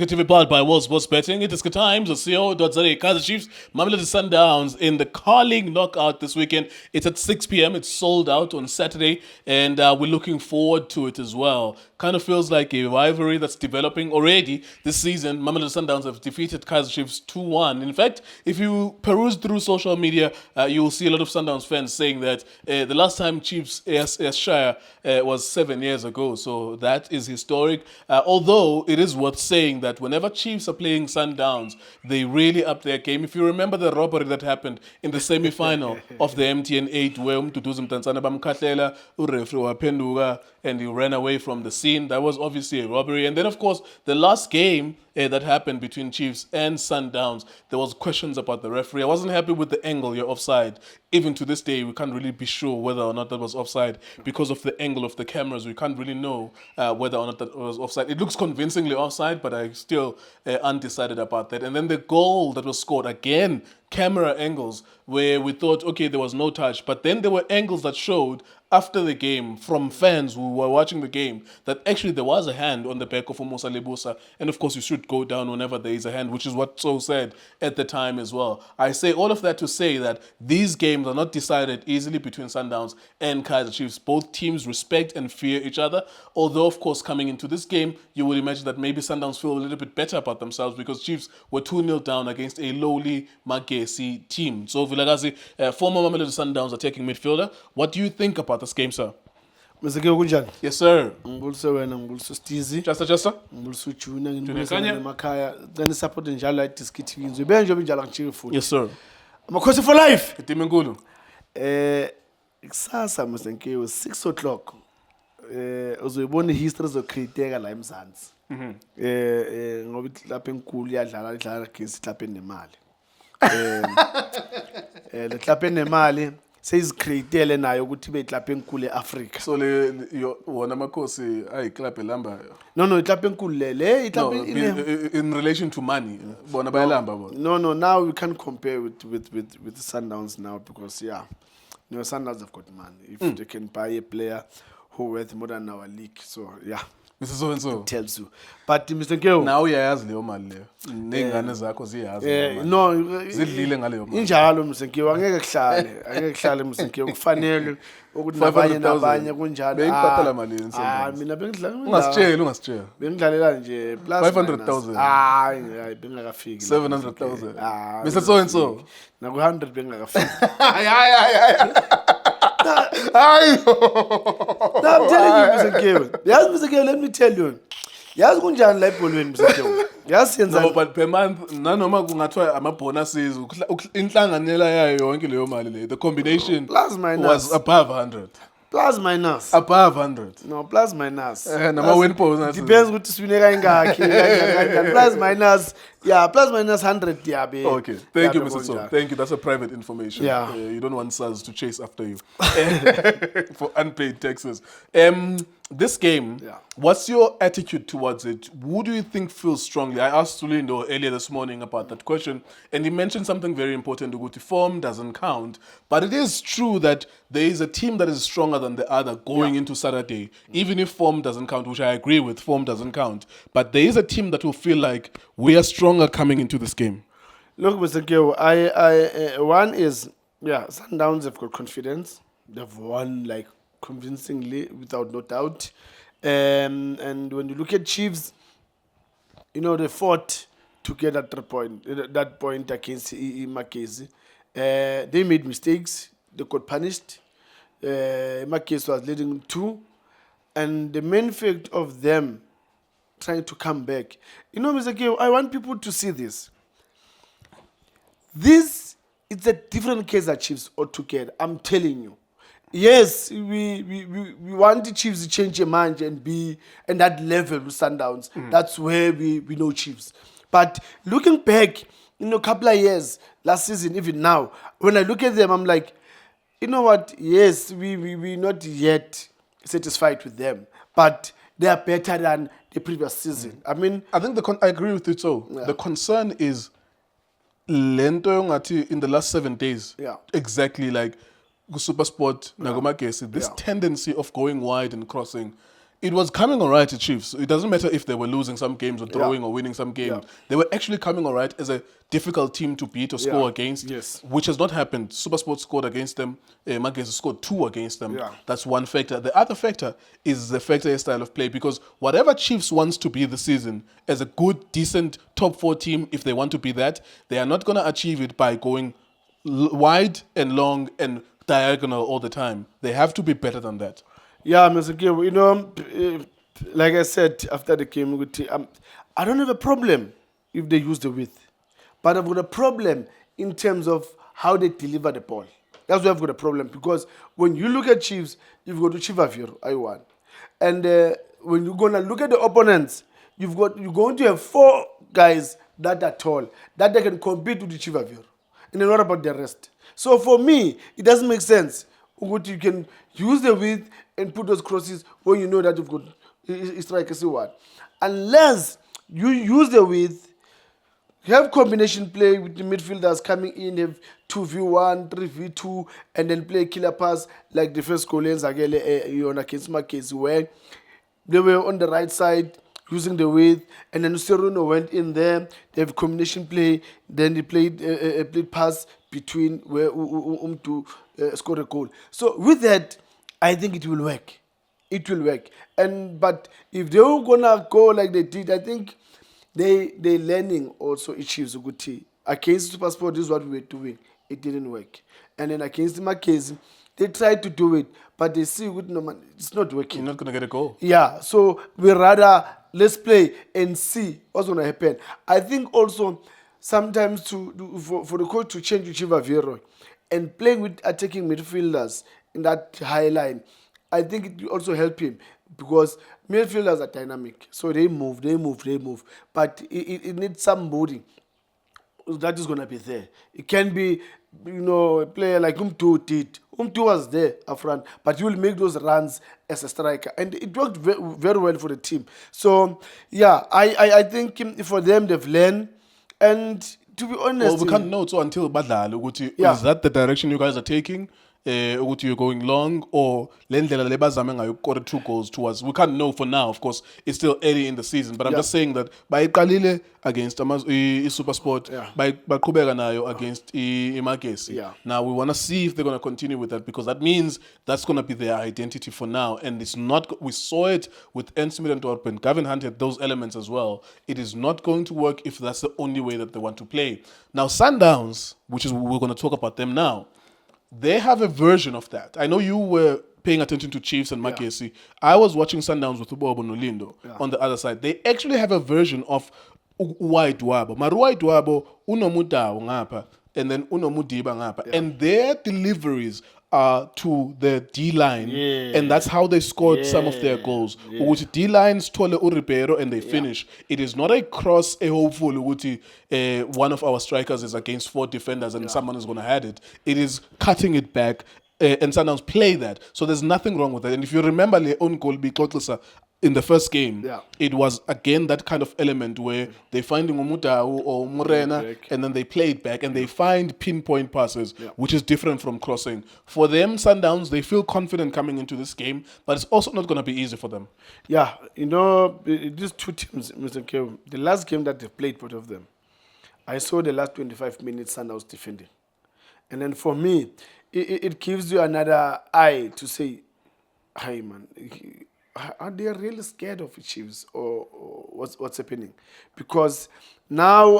eNkulu powered by World Sports Betting. It is good times. CO.za Kaizer Chiefs, Mamelodi Sundowns in the Carling knockout this weekend. It's at 6 p.m. It's sold out on Saturday, and we're looking forward to it as well. Kind of feels like a rivalry that's developing already this season. Mamelodi Sundowns have defeated Kaizer Chiefs 2-1. In fact, if you peruse through social media, you will see a lot of Sundowns fans saying that the last time Chiefs Shire was 7 years ago. So that is historic. Although it is worth saying that whenever Chiefs are playing Sundowns, they really up their game. If you remember the robbery that happened in the semi-final of the MTN 8, where Umduduzi Mtansana bamkhahlela, ureferee waphenduka, and he ran away from the scene. That was obviously a robbery. And then, of course, the last game that happened between Chiefs and Sundowns, there was questions about the referee. I wasn't happy with the angle you're offside. Even to this day, we can't really be sure whether or not that was offside because of the angle of the cameras. We can't really know whether or not that was offside. It looks convincingly offside, but I'm still undecided about that. And then the goal that was scored, again, camera angles where we thought, okay, there was no touch. But then there were angles that showed after the game from fans who were watching the game that actually there was a hand on the back of Musa Lebusa. And of course, you should go down whenever there is a hand, which is what Tso said at the time as well. I say all of that to say that these games are not decided easily between Sundowns and Kaizer Chiefs. Both teams respect and fear each other. Although, of course, coming into this game, you would imagine that maybe Sundowns feel a little bit better about themselves because Chiefs were 2-0 down against a lowly Magesi team. Tso Vilakazi, former Mamelodi Sundowns attacking midfielder. What do you think about this game, sir? Yes, sir. Just. Yes, sir. Makhosi for life. eNkulu. Kusasa msenkewe 6 o'clock. Uzoyibona history zocreateka la eMzansi. Ngoba lapha eNkulu iyadlala against lapha eNemali. Le lapha eNemali seyizicreatele nayo ukuthi be club eNkulu eAfrica. So le wona makhosi ayi club elambayo. No, club eNkulu le club in relation to money. Bona bayalamba bona. No, now we can't compare with the Sundowns now because Sundowns have got money. If they can buy a player who worth more than our league, so yeah. Mr. So-and-so. Tells you. But Mr. Nkeo. Now uyayazi leyo mali leyo. Nengane zakho ziyazi. No. Zidlile ngaleyo mali. Injalo Mr. Nkeo angeke kuhlale Mr. Nkeo kufanele ukuthi nabanye kunjalo. Beyibhatala mali yensendalo. Mina bengidlala. Ungasitshela. Bengidlalela nje plus 500,000. Hayi bengakafiki. 700,000. Mr. So-and-so. Naku 100 bengakafiki. Hayi. No, I'm telling you, Mr. Nkeo. Yes, Mr. Nkeo, let me tell you. Yazi kunjani la ebholweni Mr. Nkeo? Yazi yenza. No, but per month nanoma kungathiwa ama bonuses inhlanganela yayo yonke leyo mali le. The combination was above 100. Plus minus. Above 100. No, plus minus. Nama win bonus. Depends ukuthi sibine kangaki. Plus minus. Yeah, plus minus 100 yabe. Okay. Thank you, Mr. So. Thank you. That's a private information. Yeah. You don't want SARS to chase after you for unpaid taxes. This game, what's your attitude towards it? Who do you think feels strongly? I asked Sulindo earlier this morning about that question, and he mentioned something very important. Uguti form doesn't count, but it is true that there is a team that is stronger than the other going into Saturday, even if form doesn't count, which I agree with, form doesn't count. But there is a team that will feel like we are stronger coming into this game. Look, Mr. Nkeo, one is, Sundowns have got confidence. They've won like convincingly, without no doubt. And when you look at Chiefs, they fought to get that point against Makesi. They made mistakes. They got punished. Makesi was leading 2. And the main fact of them trying to come back. Mr. Nkeo, I want people to see this. It's a different Kaizer Chiefs altogether. I'm telling you. Yes, we want the Chiefs to change their mind and be at that level with Sundowns. That's where we know Chiefs. But looking back, a couple of years, last season, even now, when I look at them, I'm like, you know what? Yes, we're not yet satisfied with them, but they are better than the previous season. I mean, I think I agree with you too. Yeah. The concern is lento in the last 7 days. Yeah. Exactly like Super Sport, Nagomagesi, this tendency of going wide and crossing It was coming all right to Chiefs. It doesn't matter if they were losing some games or drawing or winning some games. Yeah. They were actually coming all right as a difficult team to beat or score Yeah. against, Yes. which has not happened. Supersport scored against them. Magazine scored 2 against them. Yeah. That's one factor. The other factor is the factor style of play, because whatever Chiefs wants to be this season as a good, decent top 4 team, if they want to be that, they are not going to achieve it by going wide and long and diagonal all the time. They have to be better than that. Yeah, Mr. Gill, like I said after the game, I don't have a problem if they use the width. But I've got a problem in terms of how they deliver the ball. That's where I've got a problem. Because when you look at Chiefs, you've got to Chivaviro, I won. And when you're going to look at the opponents, you're going to have 4 guys that are tall, that they can compete with the Chivaviro. And then what about the rest? So for me, it doesn't make sense. You can use the width and put those crosses when you know that you've got strikers one. Unless you use the width, you have combination play with the midfielders coming in, have 2v1, 3v2, and then play killer pass like the first goal against Mackenzie, where they were on the right side using the width, and then Seruno went in there. They have combination play. Then they played pass between where to score a goal. So with that, I think it will work. It will work. But if they were gonna go like they did, I think they learning also achieves a good team. Against Supersport, this is what we were doing. It didn't work. And then against the Mackenzie, they tried to do it, but they see it's not working. You're not going to get a goal. Yeah, so we rather let's play and see what's going to happen. I think also sometimes for the coach to change to Chivaviro and playing with attacking midfielders in that high line, I think it will also help him, because midfielders are dynamic. So they move. But it needs somebody that is going to be there. It can be, a player like Umtu did. Umtu was there up front, but he will make those runs as a striker. And it worked very well for the team. So, yeah, I think for them, they've learned. And to be honest... Well, we can't know until Badla. Yeah. Is that the direction you guys are taking? You're going long, or lendlela lebazame ngayo score 2 goals towards. We can't know for now. Of course, it's still early in the season, but I'm just saying that by Kalile against Supersport, by Kubega nayo against Imagesi. Yeah. Now we want to see if they're going to continue with that, because that means that's going to be their identity for now. And it's not. We saw it with Ensmith and Dorpen. Gavin Hunt had those elements as well. It is not going to work if that's the only way that they want to play. Now Sundowns, which is we're going to talk about them now. They have a version of that. I know you were paying attention to Chiefs and Makesi. I was watching Sundowns with Ubobo Nolindo on the other side. They actually have a version of Uwai Dwabo. Maruai Dwabo, unomudao ngapa, and then unomudiba ngapa. And their deliveries are to the D-line. And that's how they scored some of their goals. Uguti D-lines tole uribero and they finish. It is not a cross, a hopeful uguti one of our strikers is against 4 defenders and someone is going to head it. It is cutting it back. And Sundowns play that. So there's nothing wrong with that. And if you remember Leon Kolbi Kotlisa in the first game, it was again that kind of element where they find Umutau or Morena and then they play it back and they find pinpoint passes, which is different from crossing. For them, Sundowns, they feel confident coming into this game, but it's also not going to be easy for them. Yeah, these 2 teams, Mr. Kev, the last game that they played, both of them, I saw the last 25 minutes Sundowns defending. And then for me, it gives you another eye to say, hey man, are they really scared of the Chiefs or what's happening? Because now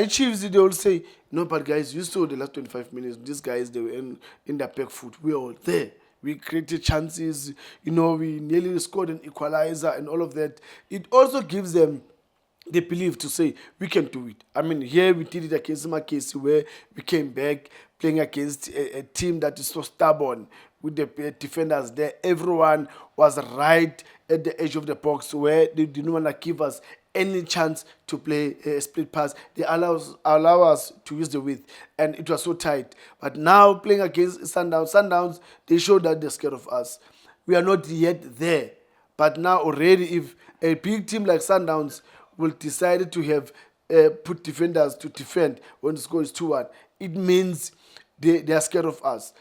Chiefs, they all say, no, but guys, you saw the last 25 minutes, these guys, they were in their back foot. We were all there. We created chances, we nearly scored an equalizer and all of that. It also gives them the belief to say, we can do it. I mean, here we did it against Makesi, where we came back playing against a team that is so stubborn with the defenders there. Everyone was right at the edge of the box where they didn't want to give us any chance to play a split pass. They allow us to use the width, and it was so tight. But now playing against Sundowns, they showed that they're scared of us. We are not yet there. But now already, if a big team like Sundowns will decide to have put defenders to defend when the score is 2-1, it means they are scared of us.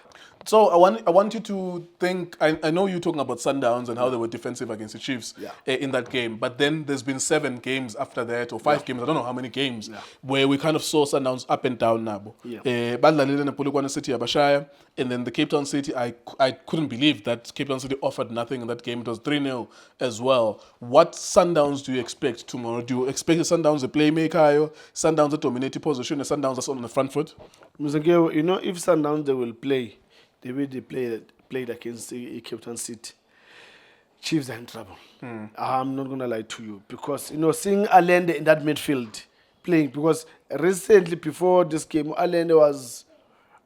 So I want you to think. I know you're talking about Sundowns and how they were defensive against the Chiefs in that game, but then there's been 7 games after that, or 5 games. I don't know how many games where we kind of saw Sundowns up and down. Nabo, badlalile nePolokwane City yabashaya, and then the Cape Town City. I couldn't believe that Cape Town City offered nothing in that game. It was 3-0 as well. What Sundowns do you expect tomorrow? Do you expect the Sundowns a playmaker, Sundowns a dominating position, and Sundowns are on the front foot? You know, if Sundowns they will play the way they played against Cape Town City, Chiefs are in trouble. I'm not going to lie to you. Because, you know, seeing Allende in that midfield playing, because recently before this game, Allende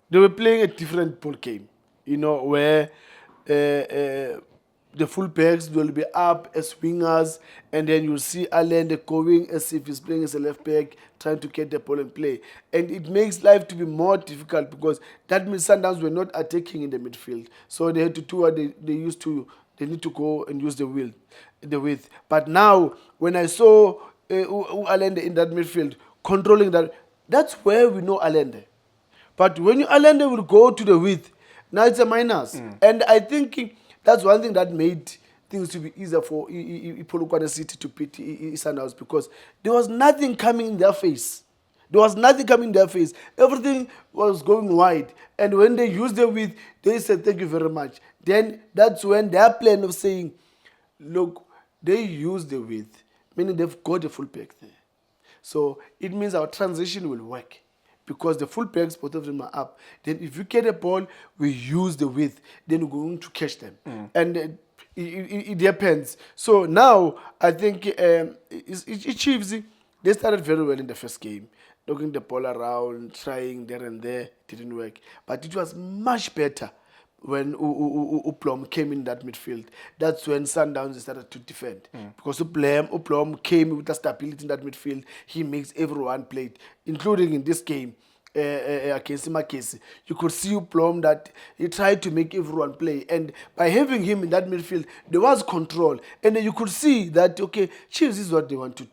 they were playing a different ball game, you know, where the full backs will be up as wingers, and then you'll see Allende going as if he's playing as a left back, trying to get the ball and play. And it makes life to be more difficult because that means Sundowns were not attacking in the midfield. So they had to do what they need to go and use the width. But now, when I saw Allende in that midfield, controlling that, that's where we know Allende. But when Allende will go to the width, now it's a minus. And I think that's one thing that made things to be easier for Polokwane City to beat Sundowns, because there was nothing coming in their face. Everything was going wide. And when they used the width, they said, thank you very much. Then that's when their plan of saying, look, they use the width, meaning they've got a full back there. So it means our transition will work, because the full backs, both of them are up. Then if you get a ball, we use the width, then we're going to catch them. And it depends. So now, I think Chiefs, they started very well in the first game, knocking the ball around, trying there and there, didn't work. But it was much better when Uplom came in that midfield. That's when Sundowns started to defend. Because Uplom came with the stability in that midfield. He makes everyone play, including in this game against Makesi. You could see Uplom that he tried to make everyone play. And by having him in that midfield, there was control. And then you could see that, okay, Chiefs, this is what they want to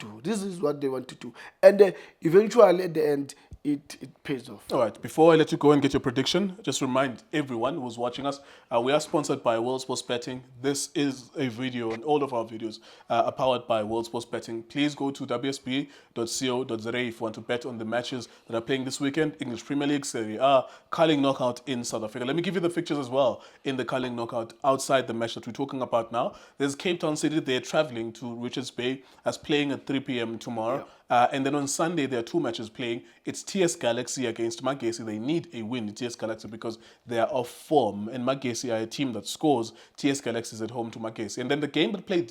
do. And eventually, at the end, it pays off. All right, before I let you go and get your prediction, just remind everyone who's watching us, we are sponsored by World Sports Betting. This is a video, and all of our videos are powered by World Sports Betting. Please go to wsb.co.za if you want to bet on the matches that are playing this weekend. English Premier League, Serie A, Carling Knockout in South Africa. Let me give you the fixtures as well in the Carling Knockout outside the match that we're talking about now. There's Cape Town City. They're traveling to Richards Bay as playing at 3 p.m. tomorrow. And then on Sunday, there are 2 matches playing. It's TS Galaxy against Magesi. They need a win, TS Galaxy, because they are off form. And Magesi are a team that scores. TS Galaxy is at home to Magesi. And then the game that played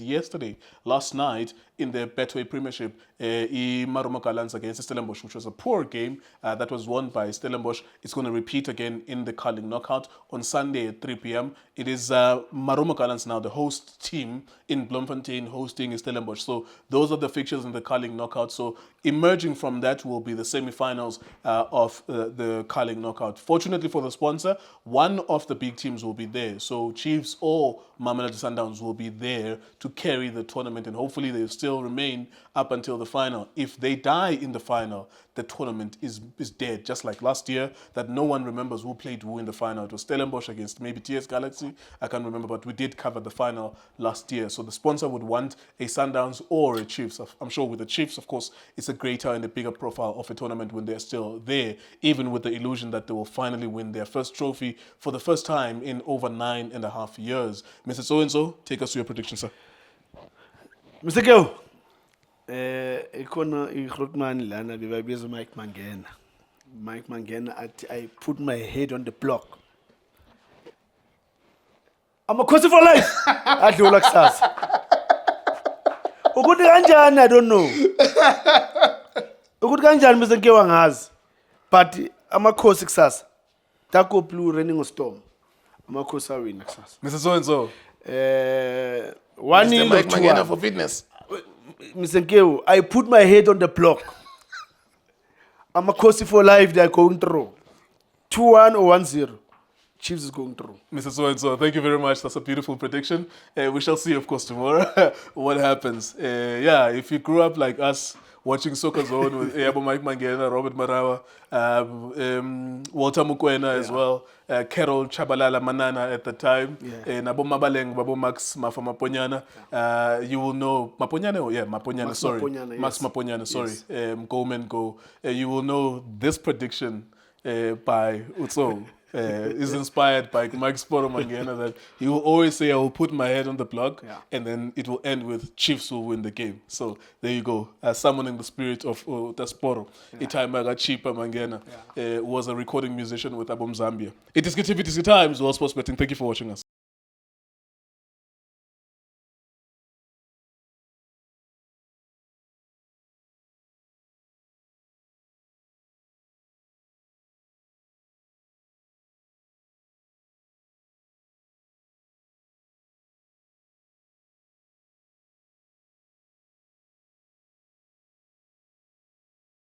last night, in the Betway Premiership, Marumo Gallants against Stellenbosch, which was a poor game that was won by Stellenbosch. It's going to repeat again in the Carling Knockout on Sunday at 3 p.m. It is Marumo Gallants now, the host team in Bloemfontein, hosting Stellenbosch. So those are the fixtures in the Carling Knockout. So emerging from that will be the semi-finals of the Carling Knockout. Fortunately for the sponsor, one of the big teams will be there. So Chiefs or Mamelodi Sundowns will be there to carry the tournament, and hopefully they still remain up until the final. If they die in the final, the tournament is dead, just like last year, that no one remembers who played who in the final. It was Stellenbosch against maybe TS Galaxy, I can't remember, but we did cover the final last year. So the sponsor would want a Sundowns or a Chiefs. I'm sure with the Chiefs, of course, it's a greater and a bigger profile of a tournament when they're still there, even with the illusion that they will finally win their first trophy for the first time in over 9.5 years. Mr. So-and-so, take us to your prediction, sir. Mr. Keo, ikhona iGrootman lana bebabiza Mike Mangena. Mike Mangena, I put my head on the block. I'm a coach for life. Adlula kusasa. Ukuthi kanjani, I don't know. Ukuthi kanjani Mr. Keo angazi. But I'm a coach kusasa. Tako blue running a storm. I'm a coach win kusasa. Mr. So-and-so. 1-0 Mike Mangena for fitness. Mr. Keo, I put my head on the block. I'm a coach for life. They're going through 2-1 or 1-0. Chiefs is going through. Mr. So-and-so, thank you very much. That's a beautiful prediction. We shall see, of course, tomorrow what happens. If you grew up like us, watching Soccer Zone with Yabo Mike Mangena, Robert Marawa, Walter Mukwena as well, Carol Chabalala Manana at the time, and Abo Mabaleng, Babo Max Mafamaponyana. You will know Maponyana, yeah, Maponyana, Max sorry. Maponyana, Max yes. Maponyana, sorry. Go Man Go. You will know this prediction by Utso. Is inspired by Mike Sporo Mangena that he will always say, I will put my head on the block, and then it will end with Chiefs will win the game. So there you go, summoning the spirit of the Sporo. Itaimaga Chipa Mangena was a recording musician with Abom Zambia. It is KTV, it is Times, World Sports Betting. Thank you for watching us.